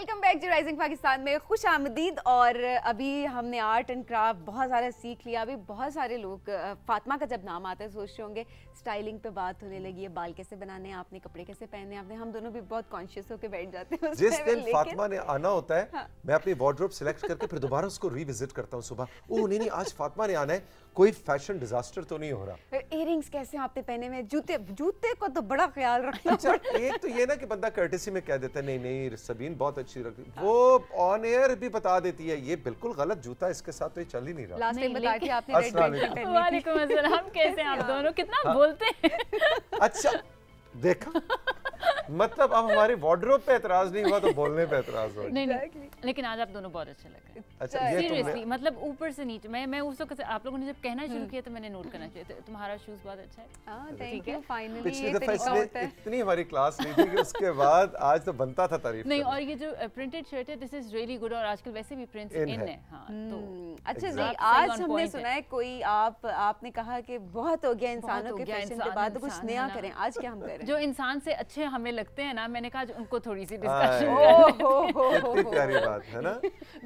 Welcome back to rising Pakistan में खुश आमदीद। और अभी हमने आर्ट एंड क्राफ्ट बहुत सारा सीख लिया। अभी बहुत सारे लोग फातिमा का जब नाम आता है सोच रहे होंगे स्टाइलिंग पे बात होने लगी है, बाल कैसे बनाने हैं आपने, कपड़े कैसे पहनने हैं आपने। हम दोनों भी बहुत कॉन्शियस होकर बैठ जाते हैं जिस दिन फातिमा ने आना होता है। हाँ। मैं अपनी वार्डरोब सिलेक्ट करके फिर दोबारा उसको रिविजिट करता हूँ सुबह। ओह नहीं आज फातिमा ने आना है, कोई फैशन डिजास्टर तो नहीं हो रहा। इयररिंग्स कैसे आपने पहने में, जूते को तो बड़ा ख्याल रखना। अच्छा एक तो ये ना कि बंदा कर्टेसी में कह देता है नहीं सबीन बहुत अच्छी रखी, वो ऑन एयर भी बता देती है ये बिल्कुल गलत जूता, इसके साथ तो ये चल ही नहीं रहा। लास्ट टाइम बताया कि आपने रेड ड्रेस पहनी थी। वालेकुम अस्सलाम, कैसे हैं आप दोनों, कितना बोलते हैं। अच्छा देखा मतलब अब हमारे वार्डरोब पे एतराज नहीं हुआ तो बोलने पे एतराज हो। नहीं लेकिन आज आप दोनों बहुत अच्छे लग रहे हैं। अच्छा सीरियसली मतलब ऊपर से नीचे मैं उस वक्त आप लोगों ने जब कहना शुरू किया तो मैंने नोट करना चाहिए तुम्हारा शूज बहुत अच्छा है। हां थैंक यू। फाइनली पिछली दफा इसने इतनी हमारी क्लास ली थी कि उसके बाद आज तो बनता था तारीफ नहीं। और ये जो प्रिंटेड शर्ट है दिस इज रियली गुड और आजकल वैसे भी प्रिंट्स इन है। हां तो अच्छा जी आज हमने सुना है कोई आपने कहा कि बहुत हो गया इंसानों के फैशन के बाद कुछ नया करें। आज क्या हम करें? जो इंसान से अच्छे हमें लगते हैं ना, मैंने कहा उनको थोड़ी सी डिस्कशन कितनी प्यारी बात है ना।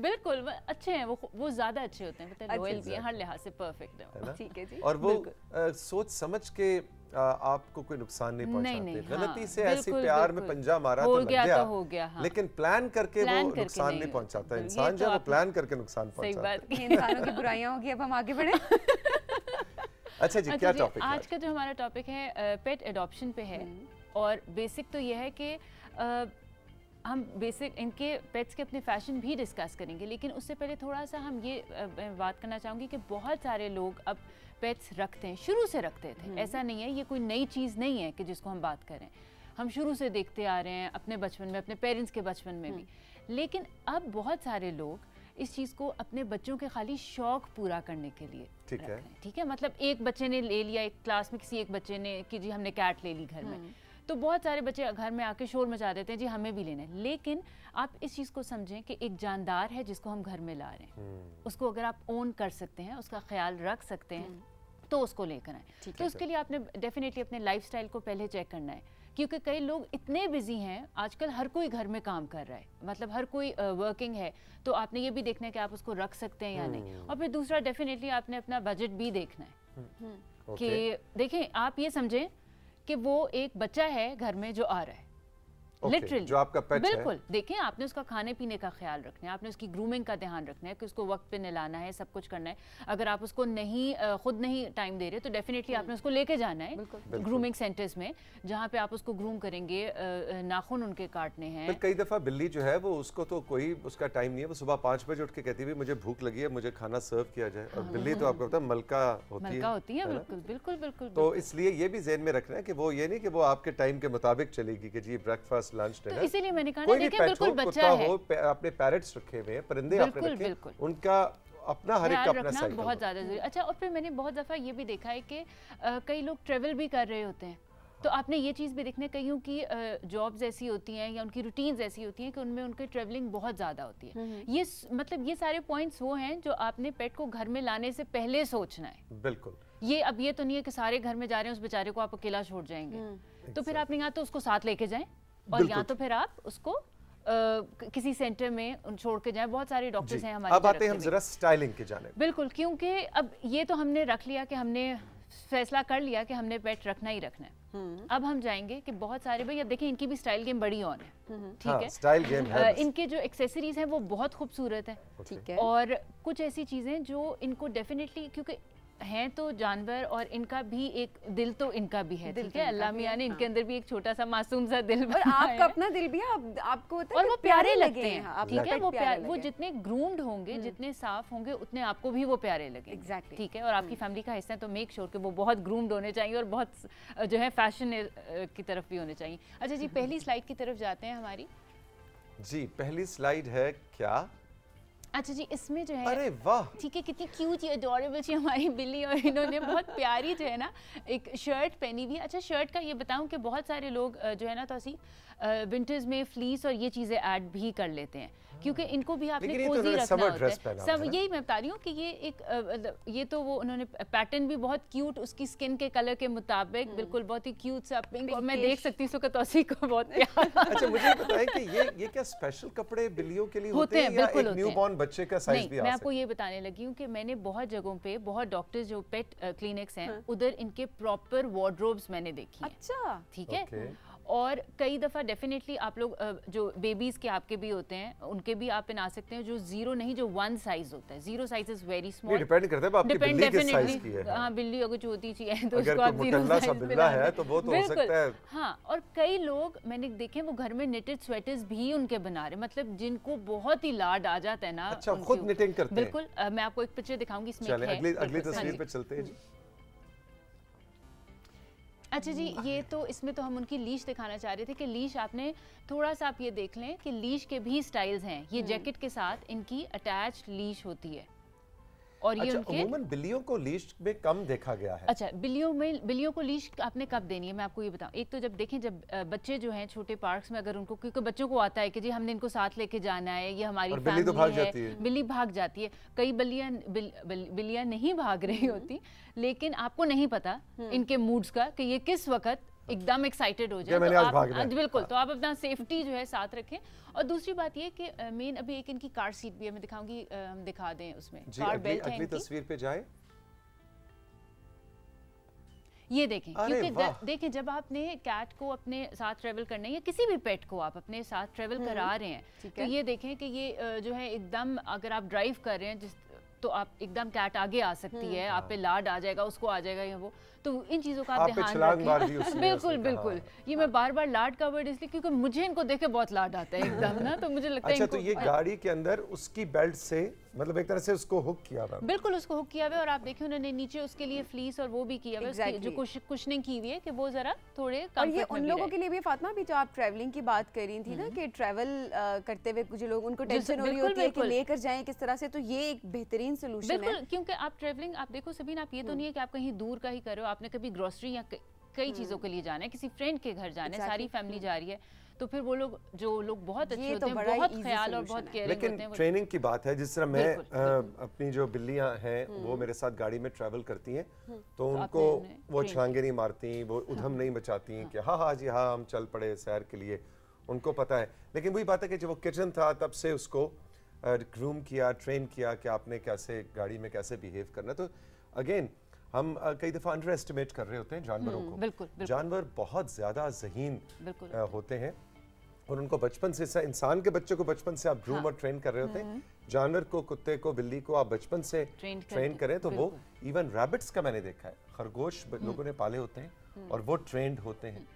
बिल्कुल अच्छे हैं वो ज्यादा अच्छे होते हैं, मतलब लॉयल भी हैं, हर लिहाज से परफेक्ट है। ठीक है जी। और वो सोच समझ के आपको कोई नुकसान नहीं पहुंचाते। गलती से ऐसी प्यार में पंजा मारा तो लग गया, लेकिन प्लान करके वो नुकसान नहीं पहुंचाता। इंसान जब वो प्लान करके नुकसान पहुंचाता है। इंसानों की बुराइयां होगी। अब हम आगे बढ़े। अच्छा जी क्या टॉपिक है आज का? जो हमारा टॉपिक है पेट एडॉप्शन पे है। और बेसिक तो ये है कि हम बेसिक इनके पेट्स के अपने फैशन भी डिस्कस करेंगे, लेकिन उससे पहले थोड़ा सा हम ये बात करना चाहूँगी कि बहुत सारे लोग अब पेट्स रखते हैं, शुरू से रखते थे। ऐसा नहीं है, ये कोई नई चीज़ नहीं है कि जिसको हम बात करें। हम शुरू से देखते आ रहे हैं अपने बचपन में, अपने पेरेंट्स के बचपन में भी। लेकिन अब बहुत सारे लोग इस चीज़ को अपने बच्चों के खाली शौक पूरा करने के लिए ठीक है। मतलब एक बच्चे ने ले लिया, एक क्लास में किसी एक बच्चे ने कि जी हमने कैट ले ली घर में, तो बहुत सारे बच्चे घर में आके शोर मचा देते हैं जी हमें भी लेना है। लेकिन आप इस चीज़ को समझें कि एक जानदार है जिसको हम घर में ला रहे हैं, उसको अगर आप ओन कर सकते हैं, उसका ख्याल रख सकते हैं तो उसको लेकर आए। तो उसके लिए आपने डेफिनेटली अपने लाइफस्टाइल को पहले चेक करना है, क्योंकि कई लोग इतने बिजी हैं आजकल, हर कोई घर में काम कर रहा है, मतलब हर कोई वर्किंग है। तो आपने ये भी देखना है कि आप उसको रख सकते हैं या नहीं। और फिर दूसरा डेफिनेटली आपने अपना बजट भी देखना है कि देखें आप ये समझें कि वो एक बच्चा है घर में जो आ रहा है, लिटरली जो आपका पेट बिल्कुल है। देखें आपने उसका खाने पीने का ख्याल रखना है, आपने उसकी ग्रूमिंग का ध्यान रखना है कि उसको वक्त पे नहलाना है, सब कुछ करना है। अगर आप उसको खुद नहीं टाइम दे रहे तो डेफिनेटली आपने उसको लेके जाना है ग्रूमिंग सेंटर्स में, जहाँ पे आप उसको ग्रूम करेंगे, नाखून उनके काटने हैं। कई दफा बिल्ली जो है वो उसको तो कोई उसका टाइम नहीं है, वो सुबह 5 बजे उठ के कहती है मुझे भूख लगी है, मुझे खाना सर्व किया जाए। और बिल्ली तो आपको पता है मलका होती है। बिल्कुल। तो इसलिए ये भी ज़हन में रखना है कि वो ये नहीं कि वो आपके टाइम के मुताबिक चलेगी कि जी ब्रेकफास्ट लंच डिनर। इसीलिए मैंने कहा ना, देखिए बिल्कुल बच्चा है, अपने पैरेट्स रखे हुए हैं, परिंदे आपने रखे, उनका अपना हर एक का अपना साइकिल बहुत ज्यादा जरूरी। अच्छा और फिर मैंने बहुत दफा ये भी देखा है कि कई लोग ट्रेवल भी कर रहे होते हैं, तो आपने ये चीज़ भी देखना है, कईयों की जॉब्स ऐसी होती हैं या उनकी रूटीन्स ऐसी होती हैं कि उनमें उनकी ट्रैवलिंग बहुत ज़्यादा होती है। ये मतलब ये सारे पॉइंट्स वो हैं जो आपने पेट को घर में लाने से पहले सोचना है। बिल्कुल। ये अब ये तो नहीं है कि सारे घर में जा रहे हैं, उस बेचारे को आप अकेला छोड़ जाएंगे। तो फिर आपने यहाँ तो उसको साथ लेके जाएं और यहाँ तो फिर आप उसको किसी सेंटर में छोड़ के जाएं। बहुत सारे डॉक्टर्स हैं हमारे। अब आते हैं हम जरा स्टाइलिंग के जाने। बिल्कुल, क्योंकि अब ये तो हमने रख लिया कि हमने फैसला कर लिया कि हमने पेट रखना ही रखना है। अब हम जाएंगे कि बहुत सारे भाई अब देखिए इनकी भी स्टाइल गेम बड़ी ऑन है। ठीक है, स्टाइल गेम है। इनके जो एक्सेसरीज हैं वो बहुत खूबसूरत है। ठीक है। और कुछ ऐसी चीजें जो इनको डेफिनेटली, क्योंकि हैं तो जानवर और इनका भी एक दिल तो इनका भी है। ठीक है, अल्लाह मियां ने इनके अंदर भी एक छोटा सा मासूम सा दिल बनाया है। आपका अपना दिल भी है, आपको होता है और वो प्यारे लगते हैं। ठीक है, वो जितने ग्रूम्ड होंगे, जितने साफ होंगे, उतने आपको भी वो प्यारे लगे। एग्जैक्टली। ठीक है, और आपकी फैमिली का हिस्सा है तो मेक श्योर कि वो बहुत ग्रूम्ड होने चाहिए और बहुत जो है फैशन की तरफ भी होने चाहिए। अच्छा जी, पहली स्लाइड की तरफ जाते हैं हमारी। जी पहली स्लाइड है क्या? अच्छा जी, इसमें जो है, अरे वाह, ठीक है, कितनी क्यूट अडोरेबल सी हमारी बिल्ली, और इन्होंने बहुत प्यारी जो है ना एक शर्ट पहनी हुई है। अच्छा शर्ट का ये बताऊं कि बहुत सारे लोग जो है ना तो असी विंटर्स में फ्लीस और ये चीज़ें ऐड भी कर लेते हैं, क्योंकि इनको भी आपने कोजी रखना होता है। सब यही मैं बता रही हूँ कि ये एक ये तो वो उन्होंने पैटर्न भी बहुत क्यूट, उसकी स्किन के कलर के मुताबिक बिल्कुल बहुत ही क्यूट सा पिंक, और मैं देख सकती हूँ तौसी को बहुत प्यारा। अच्छा, मुझे बताएं कि ये क्या स्पेशल कपड़े बिल्लियों के लिए होते हैं या एक न्यूबॉर्न बच्चे का साइज भी आ सकता है? मैं आपको ये बताने लगी हूँ कि मैंने बहुत जगहों पे बहुत डॉक्टर्स जो पेट क्लिनिक्स हैं उधर इनके प्रॉपर वार्डरोब्स मैंने देखी हैं। अच्छा, ठीक है। और कई दफ़ा डेफिनेटली आप लोग जो बेबीज़ के आपके भी होते हैं उनके भी आप पहना सकते हैं, जो 0 नहीं, जो 1 साइज होता है। 0 size is very small, depend करता है आपकी बिल्ली किस साइज की है। हाँ, बिल्ली अगर छोटी चाहिए तो उसको आप 0 साइज बिल्ला है तो वो तो हो सकता है। हाँ, और कई लोग मैंने देखे वो घर में निटेड स्वेटर्स भी उनके बना रहे, मतलब जिनको बहुत ही लाड आ जाता है ना। अच्छा, खुद निटिंग करते हैं? बिल्कुल, मैं आपको एक पिक्चर दिखाऊंगी इसमें। अगली तस्वीर पे चलते हैं जी। अच्छा जी, ये तो इसमें तो हम उनकी लीश दिखाना चाह रहे थे कि लीश आपने थोड़ा सा आप ये देख लें कि लीश के भी स्टाइल्स हैं। ये जैकेट के साथ इनकी अटैच्ड लीश होती है, और ये उनके अमूमन बिल्लियों को लीश में कम देखा गया है। अच्छा, बिल्लियों को लीश आपने कब देनी है, मैं आपको ये बताऊं। एक तो जब देखें, जब बच्चे जो हैं छोटे पार्क्स में, अगर उनको, क्योंकि बच्चों को आता है कि जी हमने इनको साथ लेके जाना है, ये हमारी फैमिली तो भाग जाती है। बिल्ली भाग जाती है। कई बिल्लियां नहीं भाग रही होती, लेकिन आपको नहीं पता इनके मूड्स का कि ये किस वक्त एकदम एक्साइटेड हो जाए। तो आप बिल्कुल, तो आप अपना सेफ्टी जो है साथ रखें। और दूसरी बात ये कि मेन अभी एक इनकी कार सीट भी है, मैं दिखाऊंगी, हम दिखा दें उसमें कार बेल्ट है। अगली तस्वीर पे जाए, ये देखें, क्योंकि देखें जब आपने कैट को अपने साथ ट्रेवल करना है या किसी भी पेट को आप अपने साथ ट्रेवल करा रहे हैं, तो ये देखें कि ये जो है एकदम, अगर आप ड्राइव कर रहे हैं तो आप एकदम कैट आगे आ सकती है, आप पे लाड आ जाएगा, उसको आ जाएगा या वो, तो इन चीज़ों का आप ध्यान रखें। बिल्कुल बिल्कुल, ये मैं बार बार लाड का वर्ड इसलिए क्योंकि मुझे इनको देख के बहुत लाड आता है एकदम ना, तो मुझे लगता है। अच्छा, तो ये गाड़ी के अंदर उसकी बेल्ट से, मतलब एक तरह से उसको हुक किया हुआ है। बिल्कुल, उसको हुक किया हुआ है, और आप देखिए उन्होंने नीचे उसके लिए फ्लीस और वो भी किया हुआ है, जो कुशनिंग की हुई है कि वो जरा थोड़े कम्फर्ट में भी रहे। और ये उन लोगों के लिए भी, फातिमा, भी जो आप ट्रैवलिंग की बात कर रही थी ना, कि ट्रैवल करते हुए कुछ लोग, उनको टेंशन हो रही होती है कि लेकर जाएं किस तरह से, तो ये एक बेहतरीन सोल्यूशन है। क्योंकि आप ट्रैवलिंग, आप देखो सबीन, आप ये तो नहीं है कि आप कहीं दूर का ही कर रहे हो, आपने कभी ग्रोसरी या कई चीज़ों के लिए जाना है, किसी फ्रेंड के घर जाना है, सारी फैमिली जा रही है, तो फिर वो लोग, जो लोग बहुत अच्छे होते हैं, बहुत ख्याल और बहुत केयरिंग होते हैं। लेकिन ट्रेनिंग की बात है, जिस तरह मैं अपनी जो बिल्लियां हैं वो मेरे साथ गाड़ी में ट्रैवल करती हैं, तो उनको वो छलांगे नहीं मारती, वो उधम नहीं मचाती कि हाँ हाँ जी हाँ हम चल पड़े सैर के लिए, उनको पता है। लेकिन वही बात है कि जब वो किचन था तब से उसको ग्रूम किया, ट्रेन किया कि आपने कैसे गाड़ी में कैसे बिहेव करना। तो अगेन हम कई दफ़ा अंडर एस्टिमेट कर रहे होते हैं जानवरों को। बिल्कुल। जानवर बहुत ज़्यादा ज़हीन होते हैं, और उनको बचपन से, इंसान के बच्चे को बचपन से आप ग्रूम और ट्रेन कर रहे होते हैं, जानवर को, कुत्ते को, बिल्ली को आप बचपन से ट्रेन करें तो वो, इवन रैबिट्स का मैंने देखा है, खरगोश लोगों ने पाले होते हैं और वो ट्रेंड होते हैं।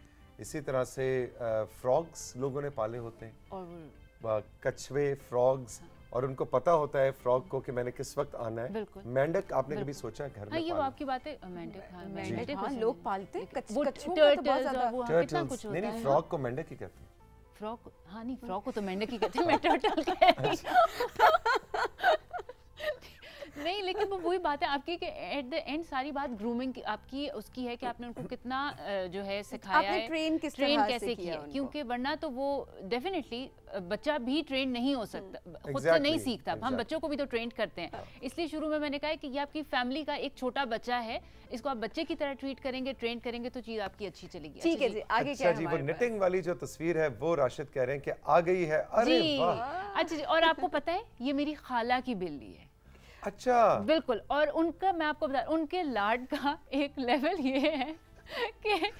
इसी तरह से फ्रॉग्स लोगों ने पाले होते हैं, और कछुए, फ्रॉग्स, और उनको पता होता है फ्रॉग को कि मैंने किस वक्त आना है। मेंढक आपने कभी सोचा है घर में? ये वो आपकी बात है, मेंढक हाँ, लोग पालते हैं, टर्टल्स, नहीं, फ्रॉग को मेंढक ही कहते हैं। फ्रॉग, हाँ नहीं, फ्रॉग को तो मेंढक ही कहते हैं, मैं टर्टल कह रही हूं। नहीं, लेकिन वो वही बात है आपकी कि एट द एंड सारी बात ग्रूमिंग आपकी उसकी है कि आपने उनको कितना जो है सिखाया है, ट्रेन कैसे किया, क्योंकि वरना तो वो डेफिनेटली बच्चा भी ट्रेन नहीं हो सकता, खुद से नहीं सीखता। हम बच्चों को भी तो ट्रेन करते हैं, इसलिए शुरू में मैंने कहा है कि ये आपकी फैमिली का एक छोटा बच्चा है, इसको आप बच्चे की तरह ट्रीट करेंगे, ट्रेन करेंगे तो चीज आपकी अच्छी चलेगी। ठीक है जी, आगे क्या है? अच्छा जी, वो निटिंग वाली जो तस्वीर है वो राशिद कह रहे हैं कि आ गई है। अरे वाह! अच्छा जी, और आपको पता है ये मेरी खाला की बिल्ली है। अच्छा, बिल्कुल, और उनका मैं आपको बता, उनके लाड का एक लेवल ये है कि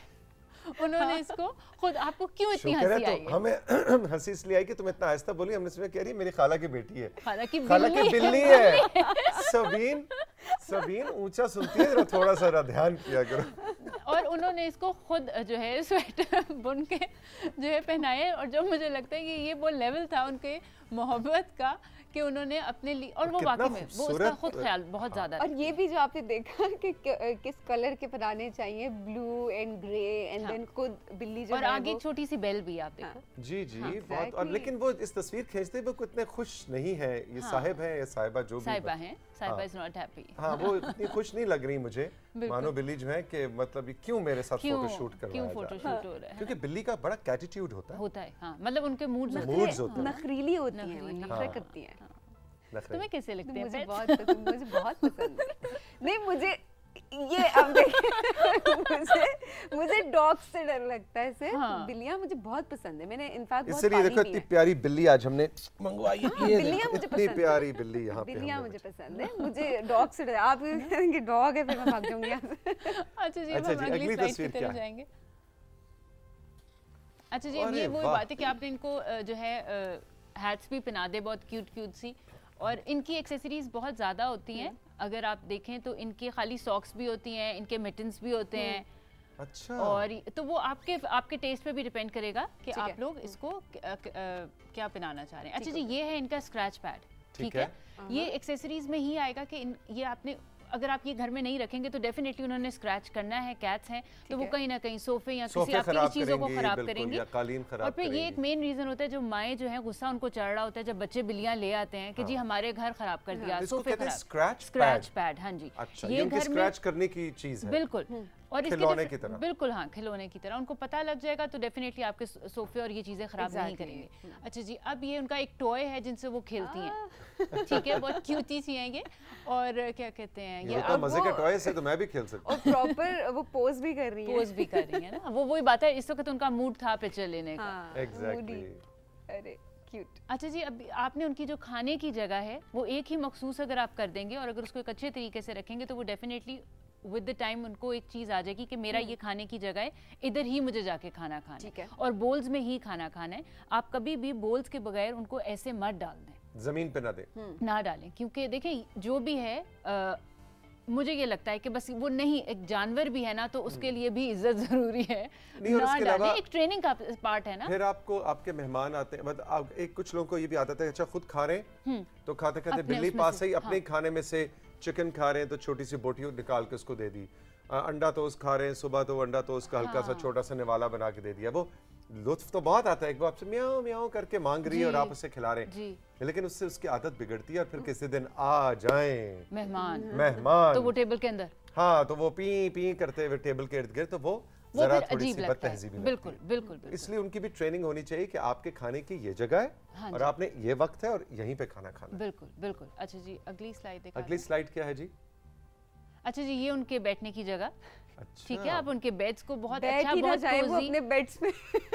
उन्होंने इसको खुद, आपको क्यों इतनी हंसी आई है? हमें हंसी इसलिए आई कि तुम इतना आहिस्ता बोली, हमने सुना कह रही है मेरी खाला की बेटी है, खाला की बिल्ली है। सबीन ऊंचा सुनती है, थोड़ा सा ध्यान किया करो। और उन्होंने इसको खुद जो है स्वेटर बुन के जो है पहनाए, और जो मुझे लगता है कि ये वो लेवल था उनके मोहब्बत का कि उन्होंने अपने लिए, और वो वाकई में वो उसका खुद ख्याल बहुत ज्यादा है। और ये भी जो आपने देखा कि किस कलर के बनाने चाहिए, blue and grey, and then खुद बिल्ली जो और आगे छोटी सी बेल भी आप देखो। जी जी बहुत। और लेकिन वो इस तस्वीर खींचते हुए इतने खुश नहीं है, ये साहिब है या साहिबा जो भी साहिबा है, साहिबा इज नॉट हैप्पी। हाँ वो इतनी खुश नहीं लग रही मुझे, मानो बिल्ली जो है कि मतलब क्यों मेरे साथ फोटो शूट करवाया क्यों फोटो शूट हो रहा है, क्योंकि बिल्ली का बड़ा एटीट्यूड होता है। हाँ मतलब उनके मूड्स होते हैं, नखरीली होती हैं, नखरे करती हैं। तुम्हें कैसे लगते हैं? मुझे बहुत पसंद है। नहीं मुझे ये अब देखिए मुझे डॉग से डर लगता है से, बिल्लियां मुझे बहुत पसंद है। मैंने इनफैक्ट बहुत इसलिए देखो इतनी प्यारी बिल्ली आज हमने मंगवाई है। बिल्लियां मुझे पसंद है, इतनी प्यारी बिल्ली यहाँ पे बिल्लियां मुझे पसंद है। मुझे डॉग से डर, आप कहेंगे डॉग है फिर मैं भाग जाऊंगी यहाँ से। अच्छा जी हम अगली स्लाइड की तरफ जाएंगे। अच्छा जी अब ये वो बात है कि आपने इनको जो है हैट्स भी पहना दे, बहुत क्यूट क्यूट सी, और इनकी एक्सेसरीज बहुत ज़्यादा होती हैं। अगर आप देखें तो इनके खाली सॉक्स भी होती हैं, इनके मिटन्स भी होते हैं। अच्छा। और तो वो आपके टेस्ट पे भी डिपेंड करेगा कि आप लोग इसको क्या पहनाना चाह रहे हैं। अच्छा जी ये है इनका स्क्रैच पैड, ठीक है। ये एक्सेसरीज में ही आएगा कि ये आपने अगर आप ये घर में नहीं रखेंगे तो डेफिनेटली उन्होंने स्क्रैच करना है, कैट्स हैं तो वो कहीं ना कहीं सोफे या किसी आपकी चीज़ों को खराब करेंगे। और फिर ये एक मेन रीजन होता है जो माएँ जो है गुस्सा उनको चढ़ रहा होता है जब बच्चे बिल्लियां ले आते हैं कि जी हमारे घर खराब कर दिया, सोफे खराब। स्क्रैच पैड, हाँ जी ये घर में स्क्रैच करने की चीज है, बिल्कुल। और खिलौने की तरह, बिल्कुल हाँ खिलौने की तरह उनको पता लग जाएगा तो डेफिनेटली आपके सोफे और ये चीजें खराब नहीं करेंगे। अच्छा जी अब ये उनका एक टॉय है जिनसे वो खेलती हैं, ठीक है, बहुत क्यूटी सी हैं ये। और क्या कहते हैं ये तो मजे का टॉय से तो मैं भी खेल सकता हूं। और प्रॉपर वो पोज भी कर रही है, पोज भी कर रही है ना, वो वही बात है इस वक्त उनका मूड था पिक्चर लेने का। एग्जैक्टली। अरे क्यूट। अच्छा जी अब आपने उनकी जो खाने की जगह है वो एक ही मखसूस अगर आप कर देंगे और अगर उसको एक अच्छे तरीके से रखेंगे तो वो डेफिनेटली विद द टाइम उनको एक चीज आ जाएगी कि मेरा ये खाने की जगह है, इधर ही मुझे जाके खाना खाना है और बोल्स में ही खाना खाना है। आप कभी भी बोल्स के बगैर उनको ऐसे मत डाल दें, जमीन पे ना दें, ना डालें, क्योंकि देखें जो भी है मुझे ये लगता है कि बस वो नहीं, एक जानवर भी है ना तो उसके लिए भी इज्जत जरूरी है, ना डालें, एक ट्रेनिंग का पार्ट है ना। फिर आपको आपके मेहमान आते हैं, मतलब एक कुछ लोगों को ये भी आदत है अच्छा खुद खा रहे हैं तो खाते खाते बिल्ली पास ही अपने खाने में से चिकन खा रहे हैं तो छोटी सी बोटी निकाल के उसको दे दी, अंडा टोस्ट खा रहे हैं सुबह तो अंडा टोस्ट का हल्का सा छोटा सा निवाला बना के दे दिया। वो लुत्फ तो बहुत आता है कि वो आपसे म्याऊं म्याऊं करके मांग रही है और आप उसे खिला रहे हैं, लेकिन उससे उसकी आदत बिगड़ती है और फिर किसी दिन आ जाएं मेहमान तो वो टेबल के अंदर, हाँ तो वो पी पी करते हुए टेबल के इर्द गिर्द तो वो जरा थोड़ी सी बदतहजीबी, बिल्कुल बिल्कुल। इसलिए उनकी भी ट्रेनिंग होनी चाहिए कि आपके खाने की ये जगह है और आपने ये वक्त है और यहीं पे खाना खाना। बिल्कुल बिल्कुल। अच्छा जी अगली स्लाइड देखा, अगली स्लाइड क्या है जी? अच्छा जी ये उनके बैठने की जगह, अच्छा। ठीक है, आप उनके बेड्स को बहुत अच्छा, बहुत कोजी अपने बेड्स में।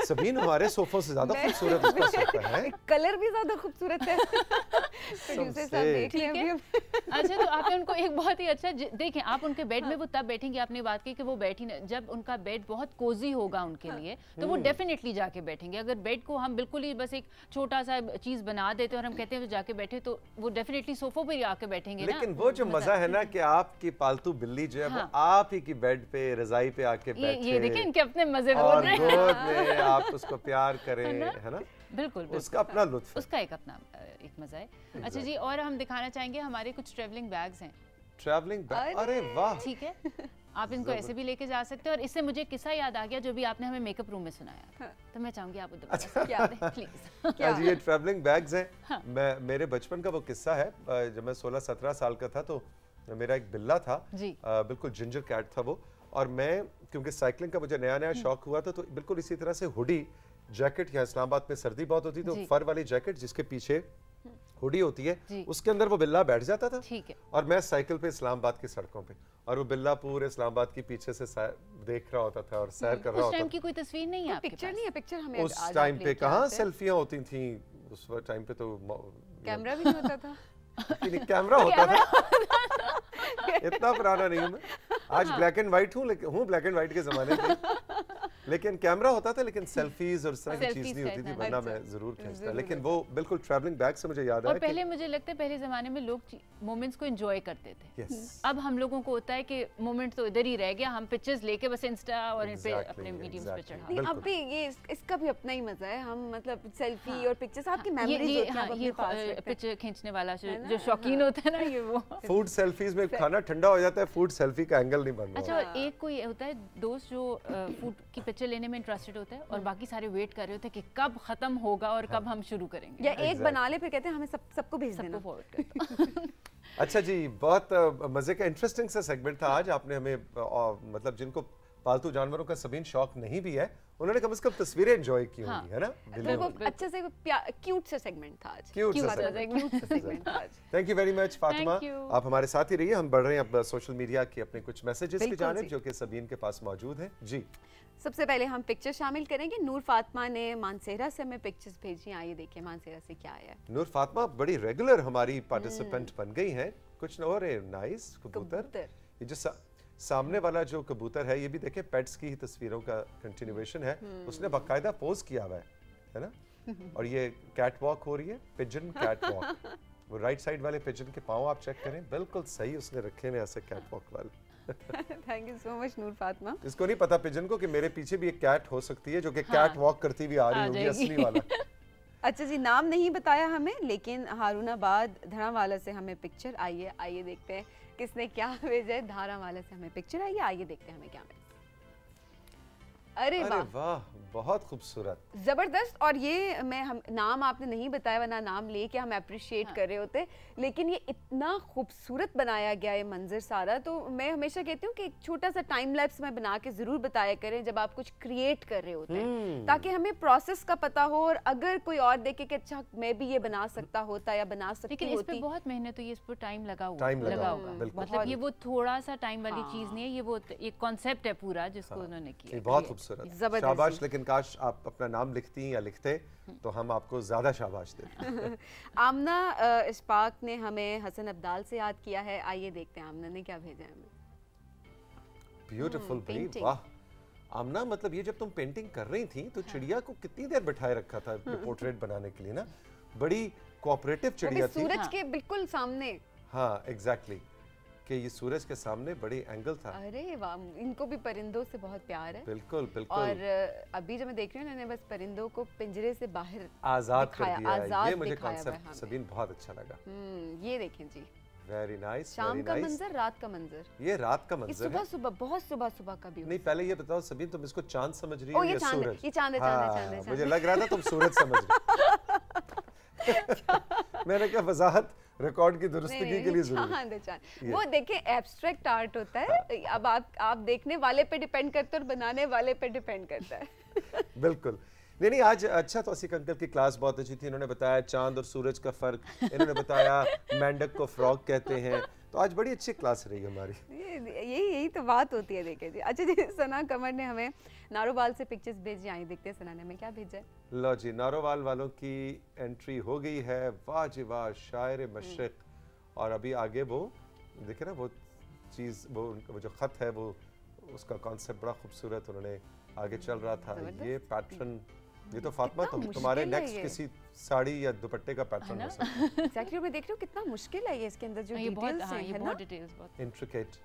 सबीन हमारे सोफों से ज्यादा खूबसूरत उसका सोफा है, कलर भी ज्यादा खूबसूरत है। प्रोड्यूसर साहब देख लें अभी। अच्छा तो आपने उनको एक बहुत ही अच्छा देखें, आप उनके बेड में वो तब बैठेंगे, आपने बात की कि वो बैठी ना, जब उनका बेड बहुत कोजी होगा उनके लिए तो वो डेफिनेटली जाके बैठेंगे। अगर बेड को हम बिल्कुल ही बस एक छोटा सा चीज बना देते और हम कहते हैं तो जाके बैठे तो वो डेफिनेटली सोफों पर ही आके बैठेंगे। लेकिन वो जो मजा है ना कि आपकी पालतू बिल्ली जो है वो आप ही की बेड पे रजाई पे आके बैठे, ये देखें इनके अपने मजे बोल रहे हैं, गोद में आप उसको प्यार करें, है ना, बिल्कुल उसका अपना लुत्फ, उसका एक अपना एक मजा है। अच्छा जी और हम दिखाना चाहेंगे हमारे कुछ ट्रैवलिंग बैग्स हैं। ट्रैवलिंग बैग, अरे वाह, ठीक है, आप इनको ऐसे भी लेके जा सकते हैं। और इससे मुझे किस्सा याद आ गया जो भी आपने हमें मेकअप रूम में सुनाया, तो मैं चाहूंगी आप प्लीज। जी ये ट्रैवलिंग बैग्स हैं। मेरे बचपन का वो किस्सा है, जब मैं 16-17 साल का था तो मेरा एक बिल्ला था, बिल्कुल जिंजर कैट था वो, और मैं क्योंकि साइकिलिंग का मुझे नया नया शौक हुआ था तो बिल्कुल इसी तरह से हुडी जैकेट, यहाँ इस्लामाबाद में सर्दी बहुत होती तो फर वाली जैकेट जिसके पीछे हुडी होती है उसके अंदर वो बिल्ला बैठ जाता था, और मैं साइकिल पे इस्लामाबाद की सड़कों पे, और वो बिल्ला पूरे इस्लामाबाद की पीछे से देख रहा होता था और सैर कर रहा होता था। उस टाइम की कोई तस्वीर नहीं है आपके पास? पिक्चर नहीं है, पिक्चर हमें उस टाइम पे कहाँ सेल्फियां होती थी, उस टाइम पे तो कैमरा भी नहीं होता था। कैमरा होता था, इतना पुराना नहीं हूँ मैं, आज ब्लैक एंड व्हाइट हूँ, लेकिन हूँ ब्लैक एंड व्हाइट के जमाने में। لیکن کیمرہ ہوتا تھا لیکن سیلفیز اور اس طرح کی چیز نہیں ہوتی تھی, ورنہ میں ضرور کھینچتا. لیکن وہ بالکل ٹریولنگ بیگ سے مجھے یاد ہے. اور پہلے مجھے لگتا ہے پہلے زمانے میں لوگ مومنٹس کو انجوائے کرتے تھے. اب ہم لوگوں کو ہوتا ہے کہ مومنٹ تو ادھر ہی رہ گیا, ہم پکچرز لے کے بس انسٹا اور ان پہ اپنے میڈیمز پہ چڑھا. اب بھی یہ اس کا بھی اپنا ہی مزہ ہے. ہم مطلب سیلفی اور پکچرز آپ کی میموریز ہوتی ہیں, یہ پکچر کھینچنے والا جو شوقین ہوتا ہے نا, یہ وہ فوڈ سیلفیز میں کھانا ٹھنڈا ہو جاتا ہے, فوڈ سیلفی کا اینگل نہیں بنتا. اچھا, ایک کوئی ہوتا ہے دوست جو فوڈ کی پکچر لینے میں انٹرسٹڈ ہوتا ہے اور باقی سارے ویٹ کر رہے ہوتے ہیں کہ کب ختم ہوگا اور کب ہم شروع کریں گے, یا ایک بنا لے پھر کہتے ہیں ہمیں سب کو بھیج دینا. اچھا جی, بہت مزے کا انٹرسٹنگ سا سیگمنٹ تھا آج. آپ نے ہمیں مطلب جن کو پالتو جانوروں کا سبین شوق نہیں بھی ہے انہوں نے کم از کم تصویریں انجوائے کی ہوں گی, ہے نا. اچھا سے کیوٹ سا سیگمنٹ تھا آج. Thank you very much Fatima, آپ ہمارے ساتھ ہی رہیے. ہم بڑھ رہے ہیں اب سوشل میڈیا کے اپنے کچھ میسیجز کی جانب جو کہ سبین کے پاس موجود ہیں. جی, سب سے پہلے ہم پکچر شامل کریں گے. نور فاطمہ نے مانسہرہ سے ہمیں پکچرز بھیجی ہیں, آئیے دیکھیں مانسہرہ سے کیا آیا ہے. نور فاطمہ بڑی ریگولر ہماری پارٹیسپینٹ بن گئی ہیں. کچھ اور نائس کبوتر. یہ جو سامنے والا جو کبوتر ہے یہ بھی دیکھیں پیٹس کی ہی تصویروں کا کنٹینیویشن ہے. اس نے باقاعدہ پوز کیا ہوا ہے نا. اور یہ کیٹ واک ہو رہی ہے, پجن کیٹ واک. وہ رائٹ سائڈ والے پجن کے پاؤں آپ چیک کریں, بالکل صحیح اس نے رکھے ہیں ایسے کیٹ واک والے. تھینک یو سو مچ نور فاطمہ. اس کو نہیں پتا پجن کو کہ میرے پیچھے بھی ایک کیٹ ہو سکتی ہے جو کہ کیٹ واک کرتی ہوئی آ رہی ہوگی اصلی والا. اچھا جی, نام نہیں بتایا ہمیں لیکن ہارون آباد دھڑا والا سے ہمیں پکچر. آئیے دیکھتے ہیں کس نے کیا بھیجا ہے. دھارا والا سے ہمیں پکچر آئیے دیکھتے ہیں ہمیں کیا ملا. ارے واہ, بہت خوبصورت, زبردست. اور یہ نام آپ نے نہیں بتایا ورنہ نام لے کے ہم اپریشیٹ کر رہے ہوتے, لیکن یہ اتنا خوبصورت بنایا گیا ہے منظر سارا. تو میں ہمیشہ کہتی ہوں کہ ایک چھوٹا سا ٹائم لیپس میں بنا کے ضرور بتایا کریں جب آپ کچھ کریٹ کر رہے ہوتے ہیں, تاکہ ہمیں پروسیس کا پتا ہو, اور اگر کوئی اور دیکھے کہ اچھا میں بھی یہ بنا سکتا ہوتا یا بنا سکتی ہوتی. لیکن اس پہ بہت محنت ہوئی, اس پہ ٹائم لگا ہوگا. مطلب یہ وہ تھوڑا سا ٹائم والی چیز نہیں ہے, یہ وہ ایک کانسیپٹ ہے پورا جس کو انہوں نے کیا. بہت خوبصورت, شاباش. لیکن کاش آپ اپنا نام لکھتی یا لکھتے تو ہم آپ کو زیادہ شاباش دیتے. آمنہ اشفاق نے ہمیں حسن عبدال سے یاد کیا ہے. آئیے دیکھتے ہیں آمنہ نے کیا بھیجا ہے ہمیں. بیوٹیفل بھائی, واہ آمنہ. مطلب یہ جب تم پینٹنگ کر رہی تھی تو چڑیا کو کتنی دیر بٹھائے رکھا تھا پورٹریٹ بنانے کے لیے نا. بڑی کوآپریٹو چڑیا تھی, سورج کے بالکل سامنے. ہاں ایگزیکٹلی, کہ یہ سورج کے سامنے بڑی اینگل تھا. ارے واہ, ان کو بھی پرندوں سے بہت پیار ہے. بالکل بالکل. اور ابھی جو میں دیکھ رہی ہوں انہوں نے بس پرندوں کو پنجرے سے باہر آزاد کر دیا ہے. یہ مجھے کانسیپٹ سبین بہت اچھا لگا. یہ دیکھیں جی, ویری نائس. شام کا منظر, رات کا منظر. یہ رات کا منظر ہے. صبح بہت صبح کا بھی. نہیں پہلے یہ بتاؤ سبین, تم اس کو چاند سمجھ رہی ہو یا سورج؟ یہ چاند ہے. مجھے لگ رہا تھا تم سورج سمجھ رہی. میں نے کہا وضاحت ریکارڈ کی درستگی کے لیے ضروری. وہ دیکھیں ایبسٹریکٹ آرٹ ہوتا ہے. اب آپ دیکھنے والے پہ ڈیپینڈ کرتے اور بنانے والے پہ ڈیپینڈ کرتا ہے. بالکل. نہیں آج اچھا توسیق انکل کی کلاس بہت اچھی تھی. انہوں نے بتایا چاند اور سورج کا فرق, انہوں نے بتایا مینڈک کو فراگ کہتے ہیں. تو آج بڑی اچھی کلاس رہی ہماری. یہی تو بات ہوتی ہے. دیکھیں جی, اچھا جی, ثنا قمر نے ہمیں نارووال سے پکچرز بھیجی. آئیں دیکھتے ہیں ثنا نے ہمیں کیا بھیجا ہے. لو جی, نارووال والوں کی انٹری ہو گئی ہے. واہ جی واہ, شاعر مشرق. اور ابھی آگے وہ دیکھیں نا, وہ چیز, وہ جو خط ہے, وہ اس کا کانسیپٹ بڑا خوبصورت انہوں نے آگے چل رہا تھا. یہ پیٹرن, یہ تو فاطمہ تمہارے نیکسٹ کسی ساڑی یا دوپٹے کا پیٹرن ہو سکتا ہے. ایگزیکٹلی, میں دیکھ رہی ہوں کتنا مشکل ہے یہ, اس کے اندر جو ڈیٹیلز ہیں ہے نا, intricate.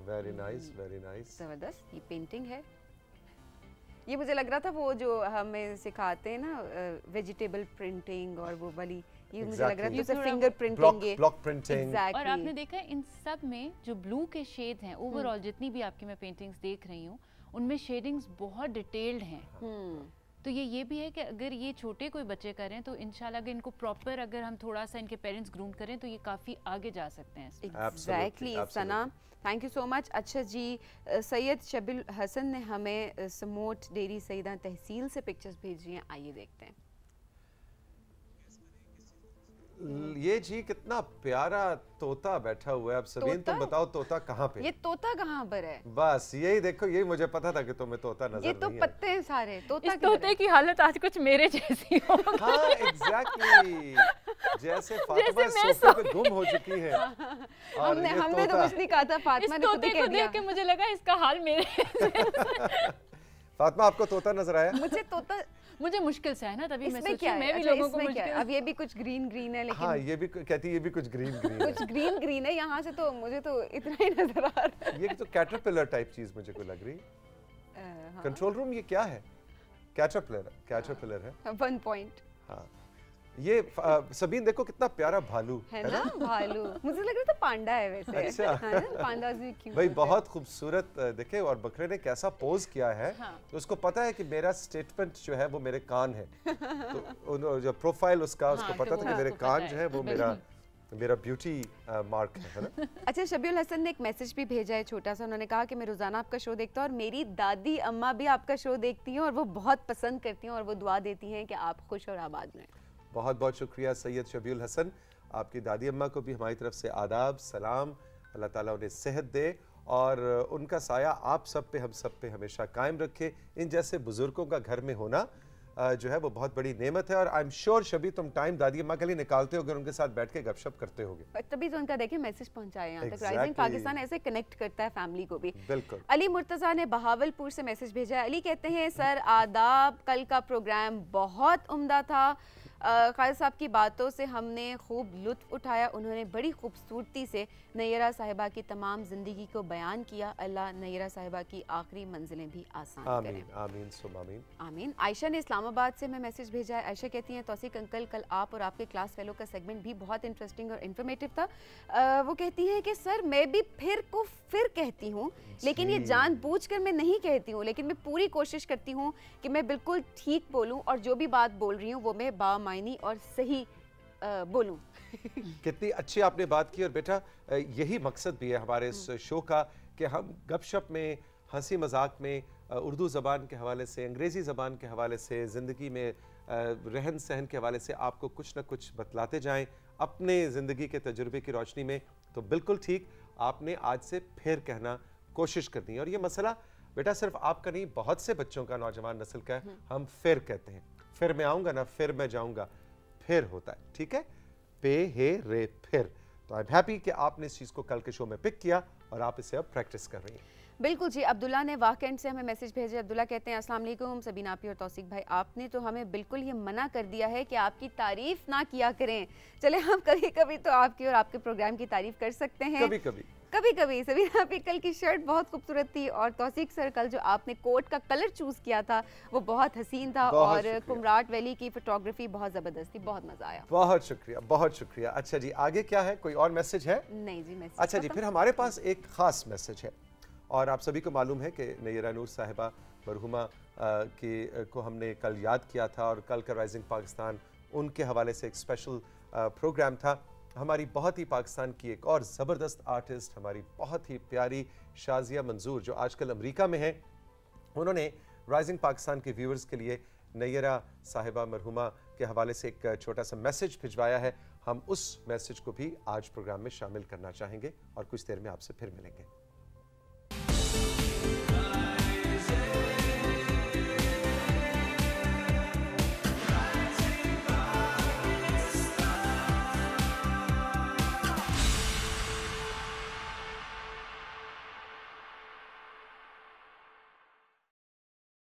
Very nice, very nice. زبردست. یہ پینٹنگ ہے. یہ مجھے لگ رہا تھا وہ جو ہمیں سکھاتے ہیں نا ویجیٹیبل پرنٹنگ اور وہ والی, یہ مجھے لگ رہا تھا فنگر پرنٹنگ, بلاک پرنٹنگ. اور آپ نے دیکھا ان سب میں جو بلو کے شیڈ ہیں, اوور آل جتنی بھی آپ کی میں پینٹنگز دیکھ رہی ہوں ان میں شیڈنگز بہت ڈیٹیلڈ ہیں. تو یہ بھی ہے کہ اگر یہ چھوٹے کوئی بچے کریں تو انشاءاللہ اگر ان کو پراپر اگر ہم تھوڑا سا ان کے پیرنٹس گروم کریں تو یہ کافی آگے جا سکتے ہیں. Exactly Sana, thank you so much. اچھا جی, سید شبیل حسن نے ہمیں سموٹ ڈیری سیدہ تحصیل سے پکچرز بھیجی ہیں. آئیے دیکھتے ہیں. یہ جی کتنا پیارا طوطا بیٹھا ہوا ہے. اب سبین تم بتاؤ طوطا کہاں پہ؟ یہ طوطا کہاں پر ہے؟ بس یہی دیکھو, یہی مجھے پتا تھا کہ تمہیں طوطا نظر نہیں ہے. یہ تو پتے ہیں سارے. طوطے کی حالت آج کچھ میرے جیسی ہو. ہاں ایگزیکٹلی, जैसे फातिमा सोफे पे गुम हो चुकी है। हमने तो कुछ नहीं कहा था, फातिमा ने खुद ही कह दिया। देख के मुझे लगा इसका हाल मेरे फातिमा आपको तोता नजर आया? मुझे तोता मुझे मुश्किल से है ना, तभी मैं सोची मैं भी लोगों को मुश्किल। अब ये भी कुछ ग्रीन ग्रीन है, लेकिन हाँ, ये भी कहती है ये भी कुछ ग्रीन ग्रीन कुछ ग्रीन ग्रीन है यहाँ से, तो मुझे तो इतना ही नजर आ रहा है। ये तो कैटरपिलर टाइप चीज मुझे को लग रही। कंट्रोल रूम ये क्या है? कैटरपिलर है 1 पॉइंट। हाँ, ये सबीन देखो कितना प्यारा भालू है ना, भालू मुझे लग रहा था पांडा है वैसे। अच्छा, हाँ, पांडा भी क्यूट भाई बहुत खूबसूरत देखे, और बकरे ने कैसा पोज किया है। हाँ। तो उसको पता है कि मेरा स्टेटमेंट जो है वो मेरे कान है, तो जो प्रोफाइल उसका उसको पता था कि मेरे कान जो है वो मेरा ब्यूटी मार्क है ना। अच्छा, शबीउल हसन ने एक मैसेज भी भेजा है छोटा सा। उन्होंने कहा कि मैं रोजाना आपका शो देखता हूँ और मेरी दादी अम्मा भी आपका शो देखती हैं और वो बहुत पसंद करती हैं और वो दुआ देती हैं कि आप खुश और आबाद रहें। बहुत बहुत शुक्रिया सैयद शबीउल हसन, आपकी दादी अम्मा को भी हमारी तरफ से आदाब सलाम। अल्लाह ताला उन्हें सेहत दे और उनका साया आप सब पे हम सब पे हमेशा कायम रखे। इन जैसे बुजुर्गों का घर में होना जो है वो बहुत बड़ी नेमत है, और आई एम श्योर शबी तुम टाइम दादी अम्मा के लिए निकालते होगे, उनके साथ बैठ के गपशप करते होगे, तभी तो उनका देखिए मैसेज पहुंचाए यहाँ तक। राइजिंग पाकिस्तान ऐसे कनेक्ट करता है फैमिली को भी। बिल्कुल। अली मुर्तजा ने बहावलपुर से मैसेज भेजा है। अली कहते हैं सर आदाब, कल का प्रोग्राम बहुत उम्दा था, खालिद साहब की बातों से हमने खूब लुत्फ उठाया, उन्होंने बड़ी खूबसूरती से नैयरा साहिबा की तमाम ज़िंदगी को बयान किया। अल्लाह नैयरा साहिबा की आखिरी मंजिलें भी आसान करें। आमीन सुम आमीन। आमीन। आयशा ने इस्लामाबाद से मैं मैसेज भेजा है। आयशा कहती हैं तौसीक अंकल, कल आप और आपके क्लास फेलो का सेगमेंट भी बहुत इंटरेस्टिंग और इन्फॉर्मेटिव था। वो कहती हैं कि सर मैं भी फिर को फिर कहती हूँ, लेकिन ये जानबूझकर मैं नहीं कहती हूँ, लेकिन मैं पूरी कोशिश करती हूँ कि मैं बिल्कुल ठीक बोलूँ और जो भी बात बोल रही हूँ वो मैं बामायनी और सही बोलूँ। कितनी अच्छी आपने बात की, और बेटा यही मकसद भी है हमारे इस शो का कि हम गपशप में, हंसी मजाक में, उर्दू ज़बान के हवाले से, अंग्रेज़ी ज़बान के हवाले से, ज़िंदगी में रहन सहन के हवाले से आपको कुछ ना कुछ बतलाते जाएं अपने ज़िंदगी के तजुर्बे की रोशनी में। तो बिल्कुल ठीक, आपने आज से फिर कहना कोशिश करनी है, और ये मसला बेटा सिर्फ आपका नहीं, बहुत से बच्चों का, नौजवान नस्ल का है। हम फिर कहते हैं, फिर मैं आऊँगा ना, फिर मैं जाऊँगा, फिर होता है, ठीक है, पे हे रे फिर। तो आई एम हैप्पी कि आपने इस चीज़ को कल के शो में पिक किया और आप इसे अब प्रैक्टिस कर रही हैं। बिल्कुल जी। अब्दुल्ला ने वाकंड से हमें मैसेज भेजे। अब्दुल्ला कहते हैं अस्सलाम वालेकुम सबीना आपी और तौसीक भाई, आपने तो हमें बिल्कुल ये मना कर दिया है कि आपकी तारीफ ना किया करें। चले हम कभी कभी तो आपकी और आपके प्रोग्राम की तारीफ कर सकते हैं, कभी कभी कभी कभी। सबीना आपी कल की शर्ट बहुत खूबसूरत थी, और तौसीक सर कल जो आपने कोट का कलर चूज किया था वो बहुत हसीन था, और कुमराट वैली की फोटोग्राफी बहुत जबरदस्त थी, बहुत मजा आया। बहुत शुक्रिया, बहुत शुक्रिया। अच्छा जी, आगे क्या है, कोई और मैसेज है? नहीं जी, मैसेज। अच्छा जी, फिर हमारे पास एक खास मैसेज है, और आप सभी को मालूम है कि नैयरा नूर साहिबा मरहुमा को हमने कल याद किया था, और कल का राइजिंग पाकिस्तान उनके हवाले से एक स्पेशल प्रोग्राम था। हमारी बहुत ही पाकिस्तान की एक और ज़बरदस्त आर्टिस्ट, हमारी बहुत ही प्यारी शाजिया मंजूर, जो आजकल अमेरिका में है, उन्होंने राइजिंग पाकिस्तान के व्यूअर्स के लिए नैयरा साहिबा मरहुमा के हवाले से एक छोटा सा मैसेज भिजवाया है। हम उस मैसेज को भी आज प्रोग्राम में शामिल करना चाहेंगे और कुछ देर में आपसे फिर मिलेंगे।